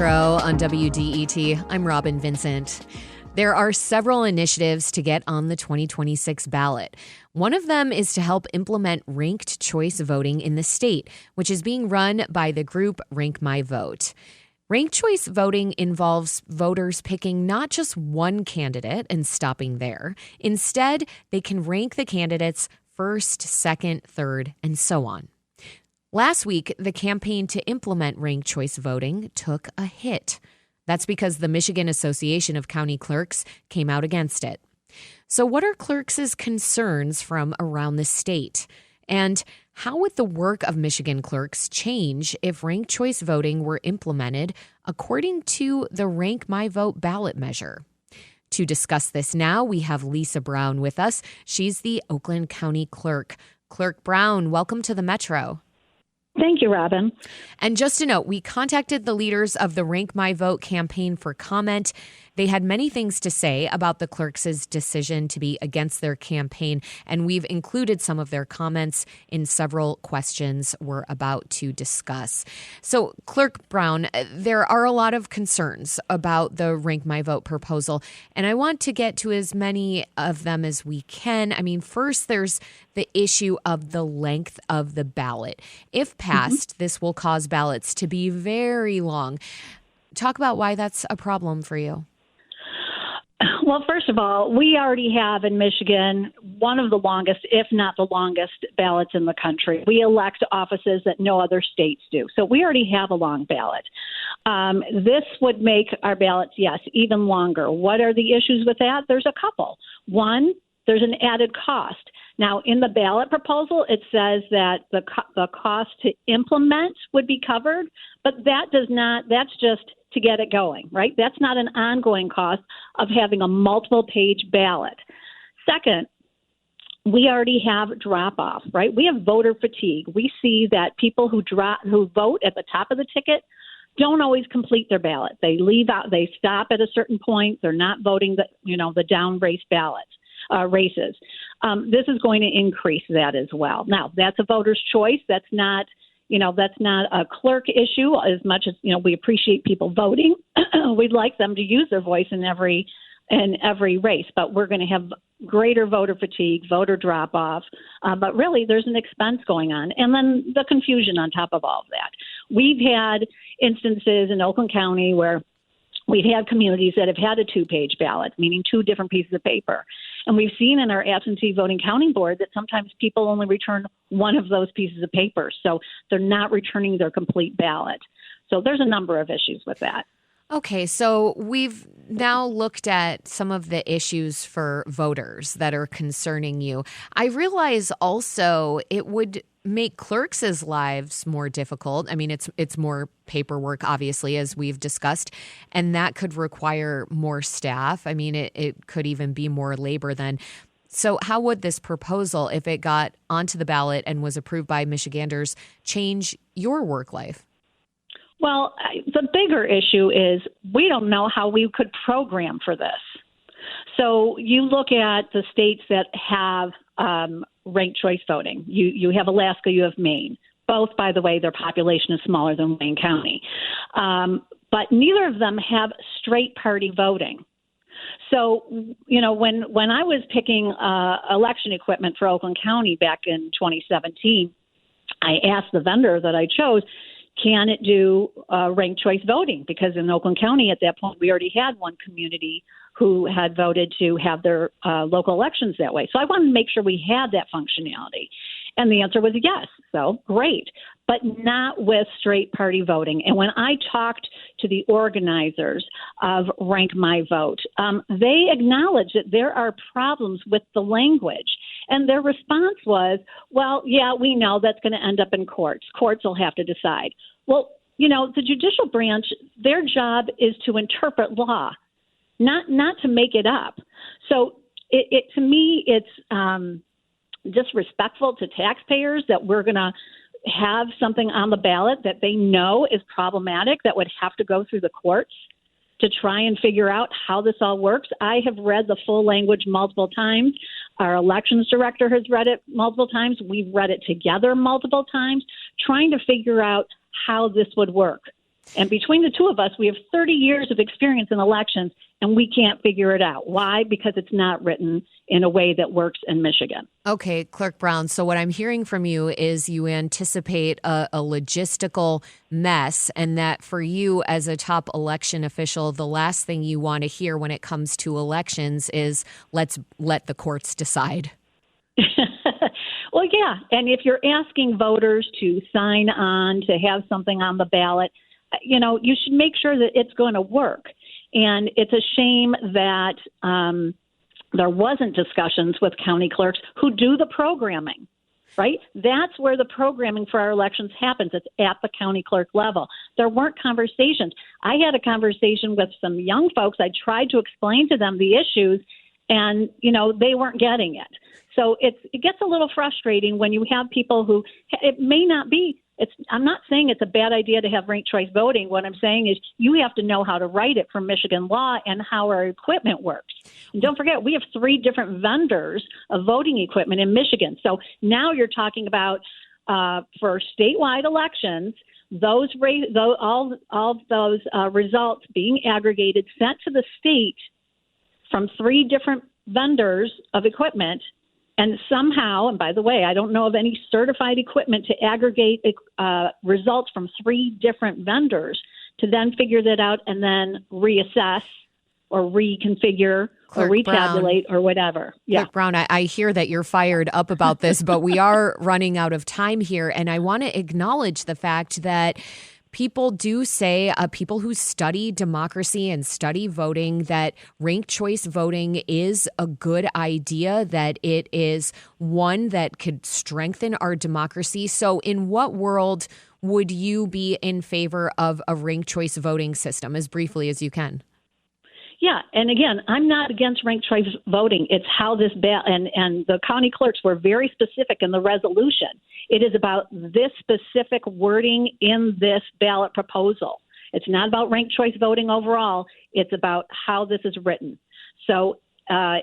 Metro on WDET. I'm Robin Vincent. There are several initiatives to get on the 2026 ballot. One of them is to help implement ranked choice voting in the state, which is being run by the group Rank My Vote. Ranked choice voting involves voters picking not just one candidate and stopping there. Instead, they can rank the candidates first, second, third, and so on. Last week, the campaign to implement ranked choice voting took a hit. That's because the Michigan Association of County Clerks came out against it. So what are Clerks' concerns from around the state? And how would the work of Michigan clerks change if ranked choice voting were implemented according to the Rank My Vote ballot measure? To discuss this now, we have Lisa Brown with us. She's the Oakland County Clerk. Clerk Brown, welcome to the Metro. Thank you, Robin. And just a note, we contacted the leaders of the Rank My Vote campaign for comment. They had many things to say about the clerks' decision to be against their campaign, and we've included some of their comments in several questions we're about to discuss. So, Clerk Brown, there are a lot of concerns about the Rank My Vote proposal, and I want to get to as many of them as we can. I mean, first, there's the issue of the length of the ballot. If passed, this will cause ballots to be very long. Talk about why that's a problem for you. Well, first of all, we already have in Michigan one of the longest, if not the longest, ballots in the country. We elect offices that no other states do. So we already have a long ballot. This would make our ballots, yes, even longer. What are the issues with that? There's a couple. One, there's an added cost. Now, in the ballot proposal, it says that the cost to implement would be covered, but that's just to get it going, right? That's not an ongoing cost of having a multiple-page ballot. Second, we already have drop-off, right? We have voter fatigue. We see that people who vote at the top of the ticket don't always complete their ballot. They leave out, they stop at a certain point. They're not voting the down race ballots. Races. This is going to increase that as well. Now, that's a voter's choice. That's not a clerk issue as much as, we appreciate people voting. We'd like them to use their voice in every race, but we're going to have greater voter fatigue, voter drop-off. But really, there's an expense going on. And then the confusion on top of all of that. We've had instances in Oakland County where we've had communities that have had a two-page ballot, meaning two different pieces of paper. And we've seen in our absentee voting counting board that sometimes people only return one of those pieces of paper. So they're not returning their complete ballot. So there's a number of issues with that. Okay, so we've now looked at some of the issues for voters that are concerning you. I realize also it would make clerks' lives more difficult. I mean, it's more paperwork, obviously, as we've discussed, and that could require more staff. I mean, it could even be more labor then. So how would this proposal, if it got onto the ballot and was approved by Michiganders, change your work life? Well, the bigger issue is we don't know how we could program for this. So you look at the states that have ranked choice voting. You have Alaska, you have Maine. Both, by the way, their population is smaller than Wayne County. But neither of them have straight party voting. So, when I was picking election equipment for Oakland County back in 2017, I asked the vendor that I chose, can it do ranked choice voting? Because in Oakland County at that point, we already had one community who had voted to have their local elections that way. So I wanted to make sure we had that functionality. And the answer was yes. So great, but not with straight party voting. And when I talked to the organizers of Rank My Vote, they acknowledged that there are problems with the language. And their response was, well, yeah, we know that's going to end up in courts. Courts will have to decide. Well, the judicial branch, their job is to interpret law, not to make it up. So to me, it's disrespectful to taxpayers that we're going to have something on the ballot that they know is problematic that would have to go through the courts to try and figure out how this all works. I have read the full language multiple times. Our elections director has read it multiple times. We've read it together multiple times, trying to figure out how this would work. And between the two of us, we have 30 years of experience in elections, and we can't figure it out. Why? Because it's not written in a way that works in Michigan. Okay, Clerk Brown. So what I'm hearing from you is you anticipate a logistical mess, and that for you as a top election official, the last thing you want to hear when it comes to elections is let's let the courts decide. Well, yeah. And if you're asking voters to sign on to have something on the ballot, you should make sure that it's going to work. And it's a shame that there wasn't discussions with county clerks who do the programming, right? That's where the programming for our elections happens. It's at the county clerk level. There weren't conversations. I had a conversation with some young folks. I tried to explain to them the issues, and, they weren't getting it. So it gets a little frustrating when you have people who it may not be. I'm not saying it's a bad idea to have ranked choice voting. What I'm saying is you have to know how to write it from Michigan law and how our equipment works. And don't forget, we have 3 different vendors of voting equipment in Michigan. So now you're talking about for statewide elections, all those results being aggregated, sent to the state from 3 different vendors of equipment. And somehow, and by the way, I don't know of any certified equipment to aggregate results from 3 different vendors to then figure that out and then reassess or reconfigure or retabulate or whatever. Yeah. Clerk Brown, I hear that you're fired up about this, but we are running out of time here. And I want to acknowledge the fact that people do say, people who study democracy and study voting, that ranked choice voting is a good idea, that it is one that could strengthen our democracy. So in what world would you be in favor of a ranked choice voting system, as briefly as you can? Yeah, and again, I'm not against ranked choice voting. It's how this and the county clerks were very specific in the resolution. It is about this specific wording in this ballot proposal. It's not about ranked choice voting overall. It's about how this is written. So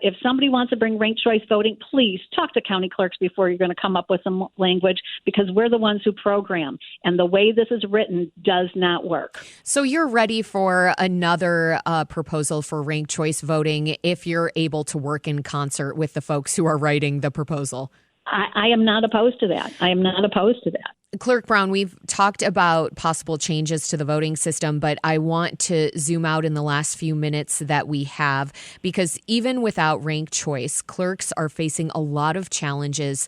if somebody wants to bring ranked choice voting, please talk to county clerks before you're going to come up with some language, because we're the ones who program. And the way this is written does not work. So you're ready for another proposal for ranked choice voting if you're able to work in concert with the folks who are writing the proposal? I am not opposed to that. I am not opposed to that. Clerk Brown, we've talked about possible changes to the voting system, but I want to zoom out in the last few minutes that we have, because even without ranked choice, clerks are facing a lot of challenges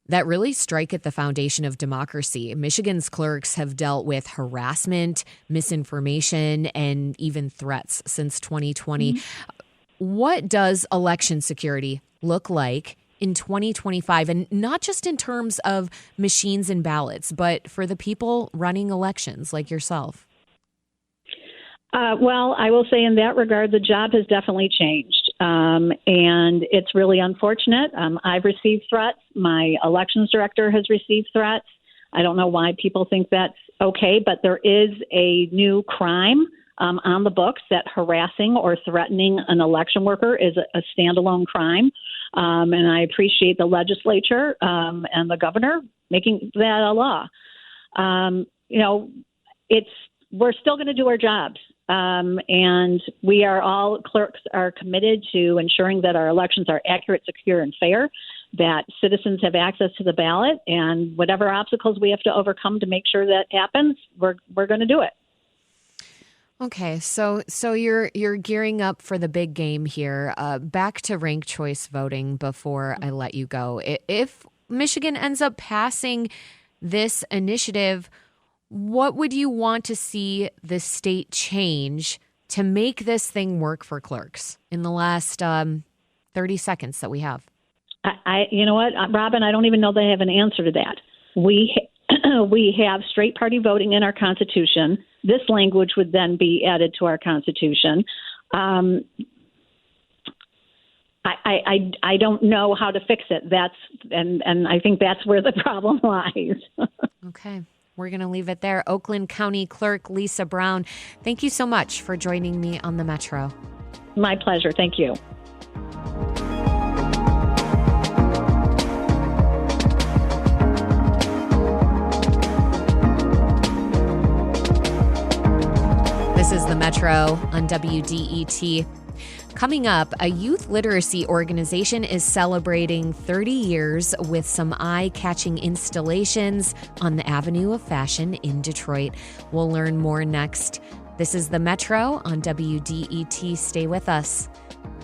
that really strike at the foundation of democracy. Michigan's clerks have dealt with harassment, misinformation, and even threats since 2020. Mm-hmm. What does election security look like in 2025, and not just in terms of machines and ballots, but for the people running elections like yourself? Well, I will say in that regard, the job has definitely changed. And it's really unfortunate. I've received threats. My elections director has received threats. I don't know why people think that's okay, but there is a new crime on the books that harassing or threatening an election worker is a standalone crime. And I appreciate the legislature and the governor making that a law. We're still going to do our jobs. And clerks are committed to ensuring that our elections are accurate, secure, and fair, that citizens have access to the ballot, and whatever obstacles we have to overcome to make sure that happens, we're going to do it. Okay, so you're gearing up for the big game here. Back to ranked choice voting before I let you go. If Michigan ends up passing this initiative, what would you want to see the state change to make this thing work for clerks in the last 30 seconds that we have? You know what, Robin, I don't even know they have an answer to that. We have straight party voting in our Constitution. This language would then be added to our Constitution. I don't know how to fix it. And I think that's where the problem lies. Okay. We're going to leave it there. Oakland County Clerk Lisa Brown, thank you so much for joining me on the Metro. My pleasure. Thank you. the Metro on WDET. Coming up, a youth literacy organization is celebrating 30 years with some eye-catching installations on the Avenue of Fashion in Detroit. We'll learn more next. This is the Metro on WDET. Stay with us.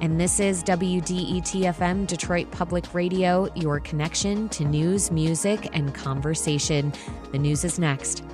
And this is WDET-FM, Detroit Public Radio, your connection to news, music, and conversation. The news is next.